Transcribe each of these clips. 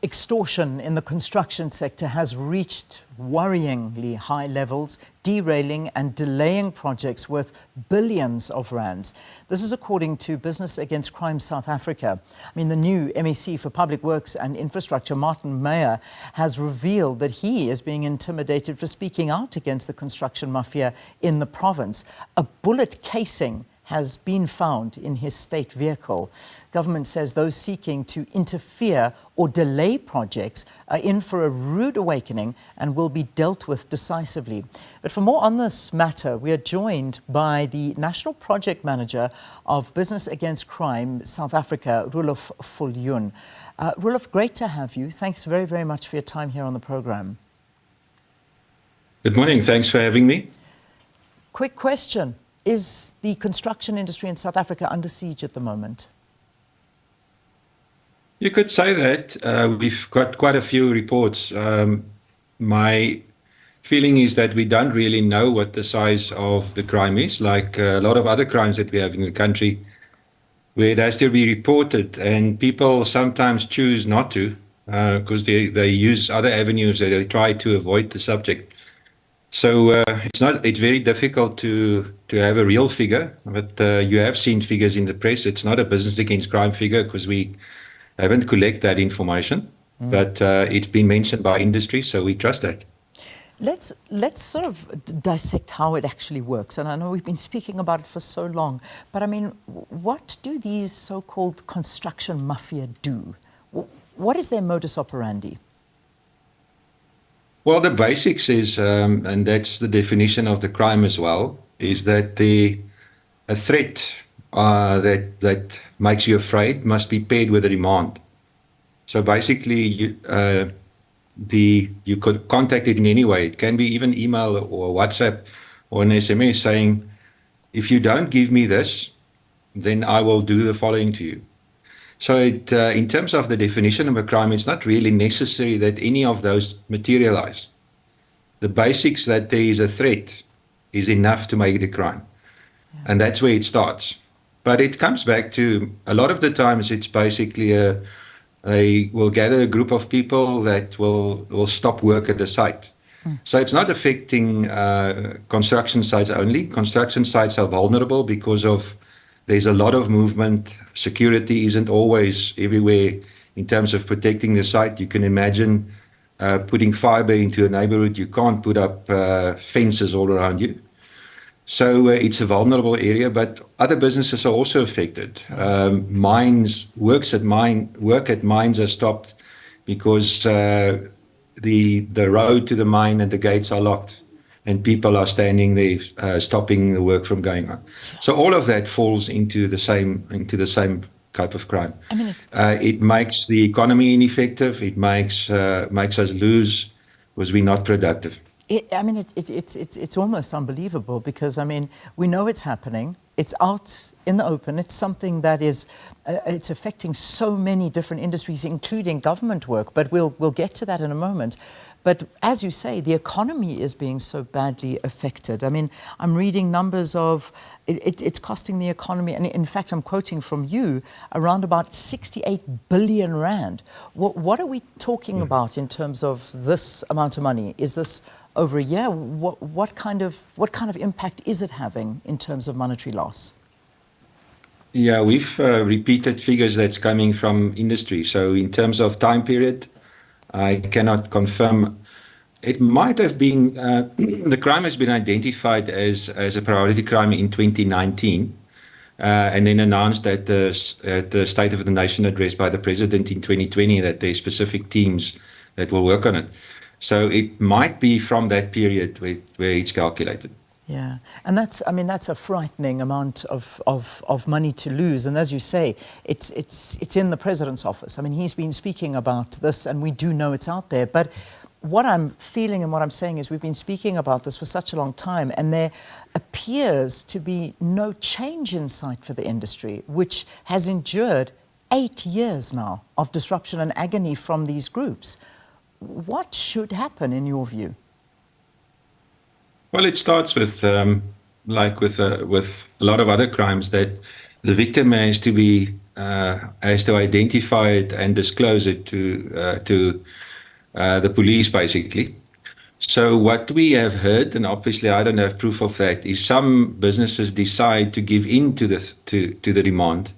Extortion in the construction sector has reached worryingly high levels, derailing and delaying projects worth billions of rands. This is according to Business Against Crime South Africa. The new MEC for Public Works and Infrastructure, Martin Meyer, has revealed that he is being intimidated for speaking out against the construction mafia in the province. A bullet casing has been found in his state vehicle. Government says those seeking to interfere or delay projects are in for a rude awakening and will be dealt with decisively. But for more on this matter, we are joined by the National Project Manager of Business Against Crime South Africa, Roelof Viljoen. Roelof, great to have you. Thanks very, very much for your time here on the program. Good morning. Thanks for having me. Quick question. Is the construction industry in South Africa under siege at the moment? You could say that. We've got quite a few reports. My feeling is that we don't really know what the size of the crime is, like a lot of other crimes that we have in the country, where it has to be reported, and people sometimes choose not to because they use other avenues that they try to avoid the subject. So it's very difficult to have a real figure, but you have seen figures in the press. It's not a business against crime figure because we haven't collected that information, but it's been mentioned by industry, so we trust that. Let's sort of dissect how it actually works. And I know we've been speaking about it for so long, but what do these so-called construction mafia do? What is their modus operandi? Well, the basics is, and that's the definition of the crime as well, is that a threat that makes you afraid must be paired with a demand. So basically, you could contact it in any way. It can be even email or WhatsApp or an SMS saying, if you don't give me this, then I will do the following to you. So in terms of the definition of a crime, it's not really necessary that any of those materialize. The basics that there is a threat is enough to make it a crime. Yeah. And that's where it starts. But it comes back to, a lot of the times it's basically we'll gather a group of people that will stop work at the site. So it's not affecting construction sites only. Construction sites are vulnerable because there's a lot of movement. Security isn't always everywhere in terms of protecting the site. You can imagine putting fiber into a neighborhood. You can't put up fences all around you. So it's a vulnerable area, but other businesses are also affected. Work at mines are stopped because the road to the mine and the gates are locked, and people are standing there, stopping the work from going on. So all of that falls into the same type of crime. It makes the economy ineffective. It makes us lose because we're not productive. It's almost unbelievable because we know it's happening. It's out in the open. It's something that is it's affecting so many different industries, including government work. But we'll get to that in a moment. But as you say, the economy is being so badly affected. I'm reading numbers of it's costing the economy, and in fact, I'm quoting from you, around about 68 billion rand. What are we talking about in terms of this amount of money? Is this over a year? What kind of impact is it having in terms of monetary loss? Yeah, we've repeated figures that's coming from industry. So in terms of time period, I cannot confirm. It might have been, the crime has been identified as a priority crime in 2019, and then announced at the State of the Nation address by the President in 2020 that there are specific teams that will work on it. So it might be from that period where it's calculated. Yeah, and that's a frightening amount of money to lose. And as you say, it's in the President's office. He's been speaking about this, and we do know it's out there. But what I'm feeling and what I'm saying is we've been speaking about this for such a long time, and there appears to be no change in sight for the industry, which has endured 8 years now of disruption and agony from these groups. What should happen in your view? Well, it starts with, with a lot of other crimes, that the victim has to be has to identify it and disclose it to the police, basically. So what we have heard, and obviously I don't have proof of that, is some businesses decide to give in to the demand.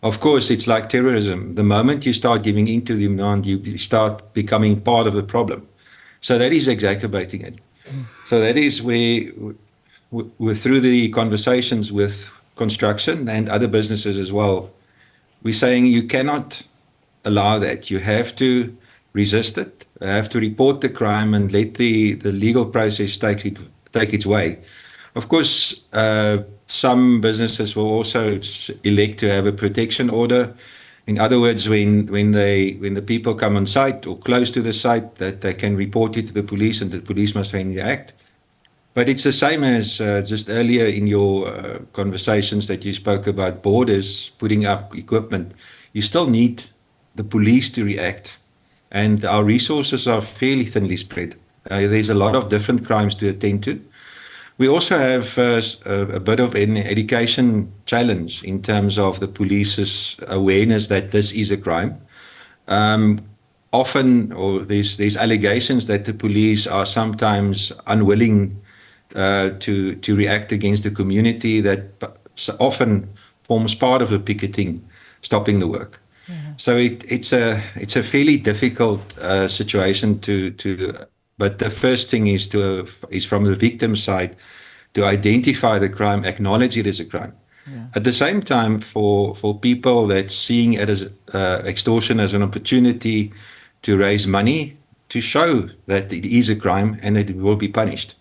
Of course, it's like terrorism. The moment you start giving in to the demand, you start becoming part of the problem. So that is exacerbating it. So that is where, through the conversations with construction and other businesses as well, we're saying you cannot allow that. You have to resist it. You have to report the crime and let the legal process take its way. Of course, some businesses will also elect to have a protection order. In other words, when the people come on site or close to the site, that they can report it to the police, and the police must then act. But it's the same as just earlier in your conversations that you spoke about borders, putting up equipment. You still need the police to react. And our resources are fairly thinly spread. There's a lot of different crimes to attend to. We also have a bit of an education challenge in terms of the police's awareness that this is a crime. Often, or there's allegations that the police are sometimes unwilling to react against the community that often forms part of the picketing, stopping the work. So it's a fairly difficult situation but the first thing is from the victim's side to identify the crime, acknowledge it as a crime. At the same time, for people that's seeing it as extortion as an opportunity to raise money, to show that it is a crime and that it will be punished.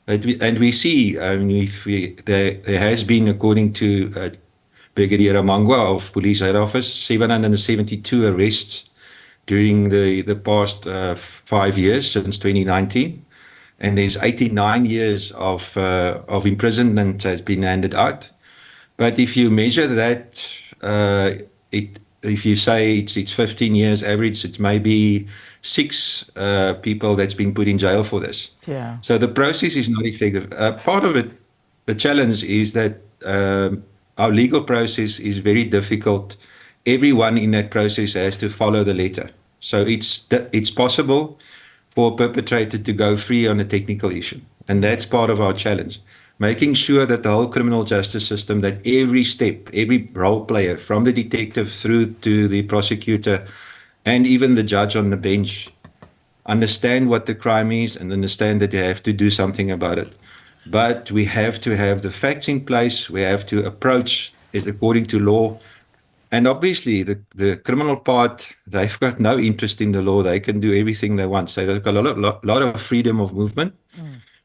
And we see, there has been, according to Brigadier Amangwa of Police Head Office, 772 arrests during the past 5 years, since 2019. And there's 89 years of imprisonment has been handed out. But if you measure that, if you say it's 15 years average, it's maybe 6 people that's been put in jail for this. Yeah. So the process is not effective. Part of it, the challenge is that our legal process is very difficult. Everyone in that process has to follow the letter. So it's possible for a perpetrator to go free on a technical issue. And that's part of our challenge. Making sure that the whole criminal justice system, that every step, every role player, from the detective through to the prosecutor and even the judge on the bench, understand what the crime is and understand that they have to do something about it. But we have to have the facts in place. We have to approach it according to law. And obviously, the criminal part, they've got no interest in the law. They can do everything they want. So they've got a lot of freedom of movement,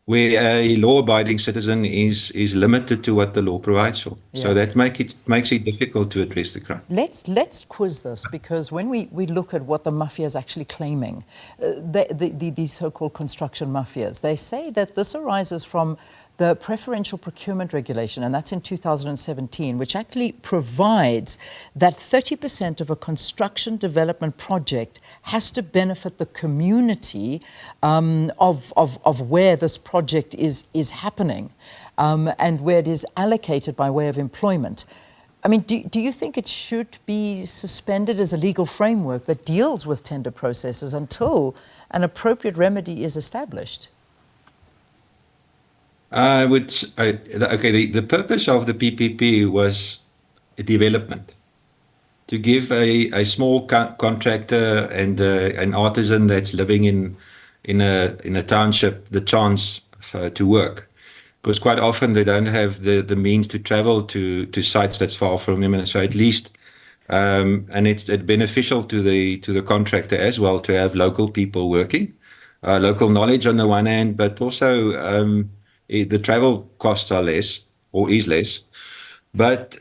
where a law-abiding citizen is limited to what the law provides for. Yeah. So that makes it difficult to address the crime. Let's quiz this, because when we look at what the mafia is actually claiming, the so-called construction mafias, they say that this arises from the preferential procurement regulation, and that's in 2017, which actually provides that 30% of a construction development project has to benefit the community of where this project is happening, and where it is allocated by way of employment. I mean, do you think it should be suspended as a legal framework that deals with tender processes until an appropriate remedy is established? The purpose of the PPP was development, to give a small contractor and an artisan that's living in a township the chance to work, because quite often they don't have the means to travel to sites that's far from them, and so at least and it's beneficial to the contractor as well to have local people working, local knowledge on the one hand, but also the travel costs are less, or is less. But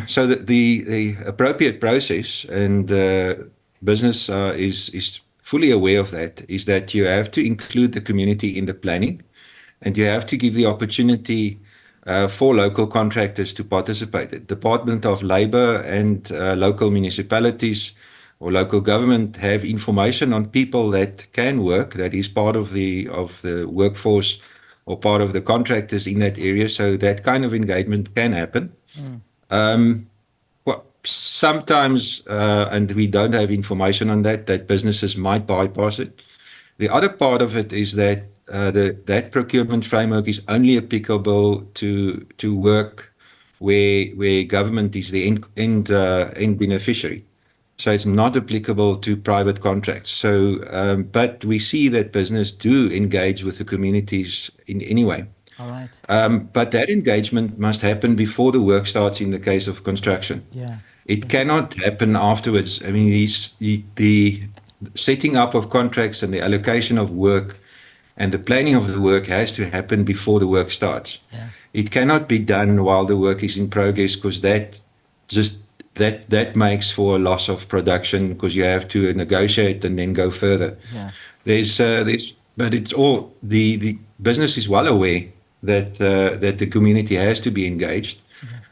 so the appropriate process, and business is fully aware of that, is that you have to include the community in the planning, and you have to give the opportunity for local contractors to participate. The Department of Labour and local municipalities or local government have information on people that can work, that is part of the workforce or part of the contractors in that area, so that kind of engagement can happen. sometimes, and we don't have information on that, that businesses might bypass it. The other part of it is that that procurement framework is only applicable to work where government is the end beneficiary. So it's not applicable to private contracts. So, but we see that business do engage with the communities in any way. All right. But that engagement must happen before the work starts in the case of construction. Yeah. It cannot happen afterwards. I mean, the setting up of contracts and the allocation of work and the planning of the work has to happen before the work starts. Yeah. It cannot be done while the work is in progress, because that makes for a loss of production, because you have to negotiate and then go further. Yeah. But it's all the business is well aware that the community has to be engaged.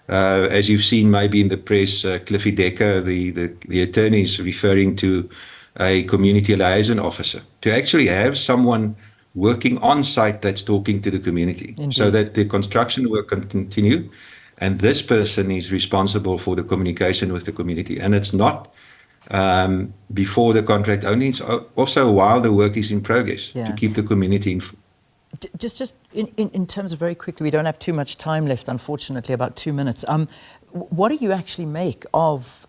As you've seen maybe in the press, Cliffy Decker, the attorney, is referring to a community liaison officer, to actually have someone working on site that's talking to the community. Indeed. So that the construction work can continue, and this person is responsible for the communication with the community. And it's not before the contract only, it's also while the work is in progress, Yeah. to keep the community informed. Just in terms of, very quickly, we don't have too much time left, unfortunately, about 2 minutes. What do you actually make of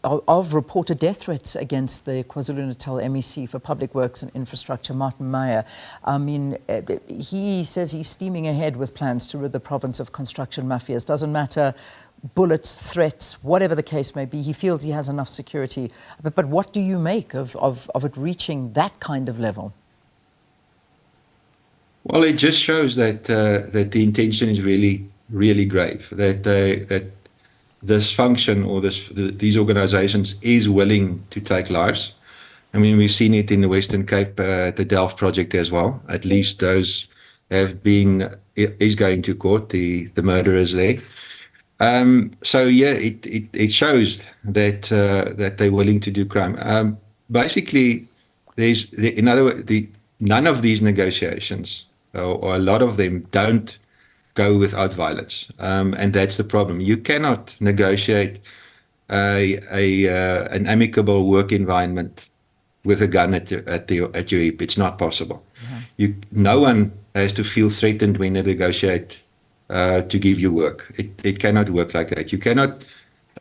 reported death threats against the KwaZulu-Natal MEC for Public Works and Infrastructure, Martin Meyer? I mean, he says he's steaming ahead with plans to rid the province of construction mafias. Doesn't matter, bullets, threats, whatever the case may be, he feels he has enough security. But what do you make of it reaching that kind of level? Well, it just shows that that the intention is really, really grave. That this function or these organizations is willing to take lives. I mean, we've seen it in the Western Cape at the Delft project as well. At least those is going to court, the murderers there. So yeah, it shows that that they're willing to do crime. Basically, in other words, none of these negotiations, or a lot of them, don't go without violence, and that's the problem. You cannot negotiate an amicable work environment with a gun at your hip. It's not possible. Yeah. No one has to feel threatened when they negotiate to give you work. It cannot work like that. You cannot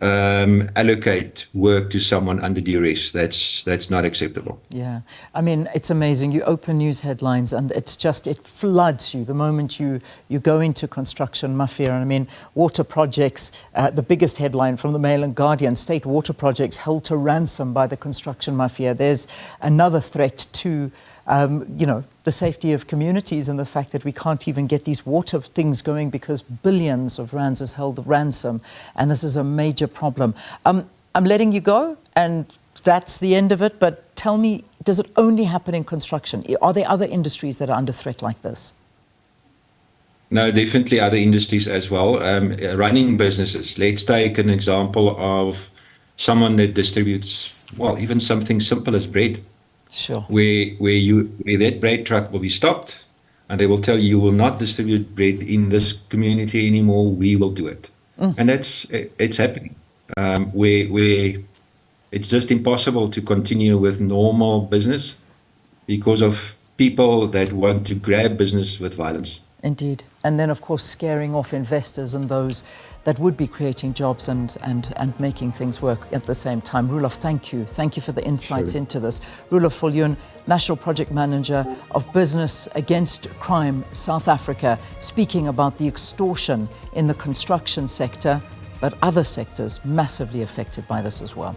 allocate work to someone under duress. That's not acceptable. Yeah, I mean, it's amazing. You open news headlines and it floods you the moment you go into construction mafia. And I mean, water projects, the biggest headline from the Mail and Guardian: state water projects held to ransom by the construction mafia. There's another threat to the safety of communities, and the fact that we can't even get these water things going because billions of rands is held ransom, and this is a major problem. I'm letting you go, and that's the end of it, but tell me, does it only happen in construction? Are there other industries that are under threat like this? No, definitely other industries as well. Running businesses. Let's take an example of someone that distributes, well, even something simple as bread. Sure. Where that bread truck will be stopped, and they will tell you, you will not distribute bread in this community anymore. We will do it, and it's happening. Where it's just impossible to continue with normal business because of people that want to grab business with violence. Indeed. And then, of course, scaring off investors and those that would be creating jobs and making things work at the same time. Roelof, thank you. Thank you for the insights into this. Roelof Viljoen, National Project Manager of Business Against Crime South Africa, speaking about the extortion in the construction sector, but other sectors massively affected by this as well.